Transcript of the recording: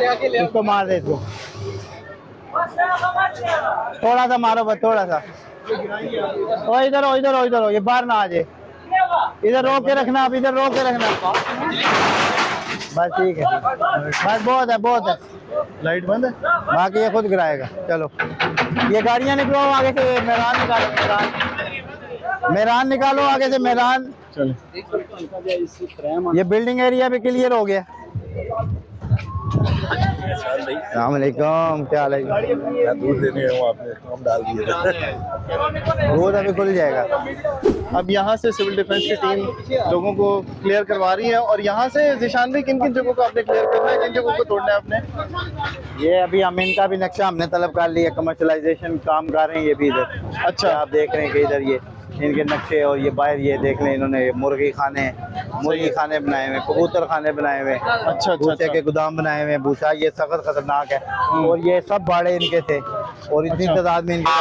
इसको मार दे इसको, थोड़ा सा मारो बस, थोड़ा सा। ओ इधर हो, इधर हो, इधर हो, ये बाहर ना आ जाए। इधर रोक के रखना, आप इधर रोक के रखना। बस ठीक है, बस बहुत है, बहुत है। लाइट बंद है। बाकी ये खुद गिराएगा। चलो ये गाड़ियाँ निकलो आगे से, मेहरान निकालो, मेहरान, मेहरान निकालो आगे से, मेहरान। चलो ये बिल्डिंग एरिया भी क्लियर हो गया। अस्सलाम वालेकुम, क्या हाल है? दूध लेने हूँ, आपने काम डाल दिया। दूध अभी खुल जाएगा। अब यहाँ से सिविल डिफेंस की टीम लोगों को क्लियर करवा रही है। और यहाँ से जिशान भाई किन किन जगहों को आपने क्लियर करना है, किन जगहों को तोड़ना है आपने? ये अभी हम इनका भी नक्शा हमने तलब कर लिया, कमर्शलाइजेशन काम कर रहे हैं ये भी इधर। अच्छा, आप देख रहे हैं कि इधर ये इनके नक्शे, और ये बाहर ये देख लें, इन्होंने मुर्गी खाने बनाए हुए, कबूतर खाने बनाए हुए, अच्छा, भूसे के गोदाम बनाए हुए, भूसा ये सख्त खतरनाक है। और ये सब बाड़े इनके थे, और इतनी अच्छा। तादाद में इनके